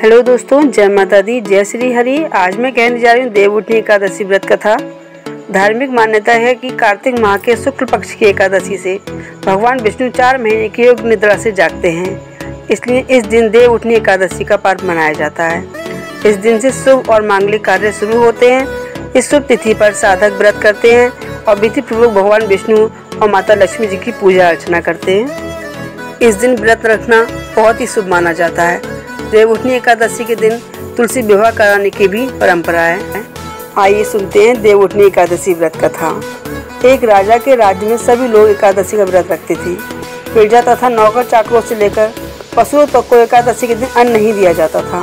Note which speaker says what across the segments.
Speaker 1: Hello दोस्तों, जय माता दी, जय श्री हरि। आज मैं कहने जा रही हूँ देवउठनी एकादशी व्रत कथा। धार्मिक मान्यता है कि कार्तिक माह के शुक्ल पक्ष की एकादशी से भगवान विष्णु 4 महीने की योग निद्रा से जागते हैं। इसलिए इस दिन देवउठनी एकादशी का पर्व मनाया जाता है। इस दिन से शुभ और मांगलिक कार्य शुरू होते हैं। इस शुभ तिथि पर साधक व्रत करते हैं और विधिपूर्वक भगवान विष्णु और माता लक्ष्मी जी की पूजा अर्चना करते हैं। इस दिन व्रत रखना बहुत ही शुभ माना जाता है। देवउठनी एकादशी के दिन तुलसी विवाह कराने की भी परंपरा है। आइए सुनते हैं देवउठनी एकादशी व्रत कथा। एक राजा के राज्य में सभी लोग एकादशी का व्रत रखते थे। प्रजा तथा नौकर चाकरों से लेकर पशुओं तक को एकादशी के दिन अन्न नहीं दिया जाता था।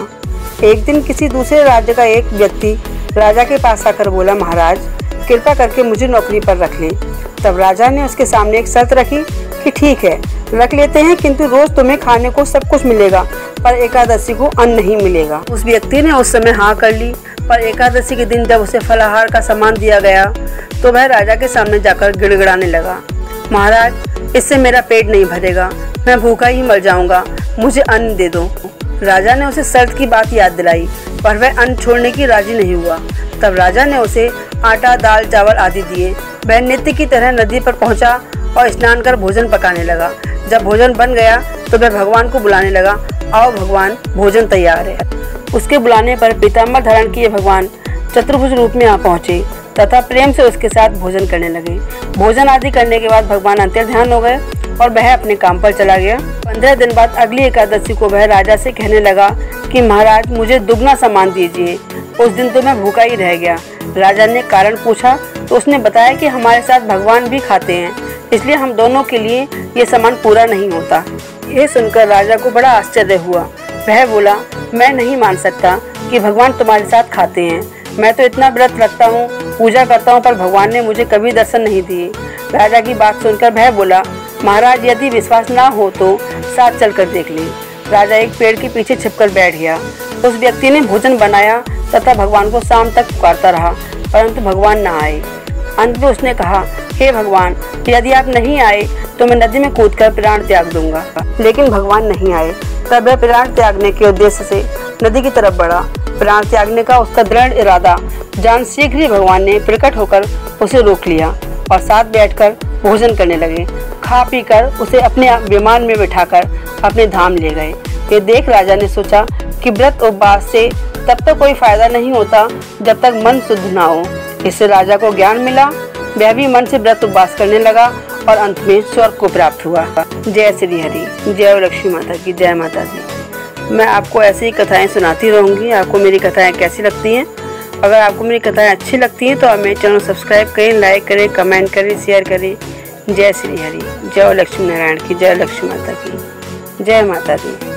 Speaker 1: एक दिन किसी दूसरे राज्य का एक व्यक्ति राजा के पास आकर बोला, महाराज कृपा करके मुझे नौकरी पर रख लें। तब राजा ने उसके सामने एक शर्त रखी कि ठीक है, रख लेते हैं, किंतु रोज तुम्हें खाने को सब कुछ मिलेगा, पर एकादशी को अन्न नहीं मिलेगा। उस व्यक्ति ने उस समय हाँ कर ली, पर एकादशी के दिन जब उसे फलाहार का सामान दिया गया तो वह राजा के सामने जाकर गिड़गिड़ाने लगा, महाराज इससे मेरा पेट नहीं भरेगा, मैं भूखा ही मर जाऊंगा, मुझे अन्न दे दो। राजा ने उसे शर्त की बात याद दिलाई, पर वह अन्न छोड़ने की राजी नहीं हुआ। तब राजा ने उसे आटा, दाल, चावल आदि दिए। वह नित्य की तरह नदी पर पहुंचा और स्नान कर भोजन पकाने लगा। जब भोजन बन गया तो वह भगवान को बुलाने लगा, आओ भगवान, भोजन तैयार है। उसके बुलाने पर पीताम्बर धारण किए भगवान चतुर्भुज रूप में आ पहुँचे तथा प्रेम से उसके साथ भोजन करने लगे। भोजन आदि करने के बाद भगवान अंतर्ध्यान हो गए और वह अपने काम पर चला गया। 15 दिन बाद अगली एकादशी को वह राजा से कहने लगा कि महाराज मुझे दुगना सामान दीजिए। उस दिन तो मैं भूखा ही रह गया। राजा ने कारण पूछा तो उसने बताया कि हमारे साथ भगवान भी खाते हैं, इसलिए हम दोनों के लिए ये सामान पूरा नहीं होता। ये सुनकर राजा को बड़ा आश्चर्य हुआ। वह बोला, मैं नहीं मान सकता कि भगवान तुम्हारे साथ खाते हैं। मैं तो इतना व्रत रखता हूँ, पूजा करता हूँ, पर भगवान ने मुझे कभी दर्शन नहीं दिए। राजा की बात सुनकर वह बोला, महाराज यदि विश्वास ना हो तो साथ चलकर देख ले। राजा एक पेड़ के पीछे छिपकर बैठ गया। उस व्यक्ति ने भोजन बनाया तथा भगवान को शाम तक पुकारता रहा, परंतु भगवान न आए। अंत में उसने कहा, हे भगवान, यदि आप नहीं आए तो मैं नदी में कूदकर प्राण त्याग दूंगा। लेकिन भगवान नहीं आए। तब वह प्राण त्यागने के उद्देश्य से नदी की तरफ बढ़ा। प्राण त्यागने का उसका दृढ़ इरादा जान शीघ्र ही भगवान ने प्रकट होकर उसे रोक लिया और साथ बैठकर भोजन करने लगे। खा पी कर उसे अपने विमान में बिठाकर अपने धाम ले गए। ये देख राजा ने सोचा कि व्रत उपवास से तब तक कोई फायदा नहीं होता जब तक मन शुद्ध ना हो। इससे राजा को ज्ञान मिला। वह भी मन से व्रत उपवास करने लगा और अंत में स्वर्ग को प्राप्त हुआ। जय श्री हरि, जय लक्ष्मी माता की, जय माता दी। मैं आपको ऐसी ही कथाएं सुनाती रहूंगी। आपको मेरी कथाएं कैसी लगती हैं? अगर आपको मेरी कथाएं अच्छी लगती हैं तो आप मेरे चैनल सब्सक्राइब करें, लाइक करें, कमेंट करें, शेयर करें। जय श्री हरि, जय लक्ष्मी नारायण की, जय लक्ष्मी माता की, जय माता दी।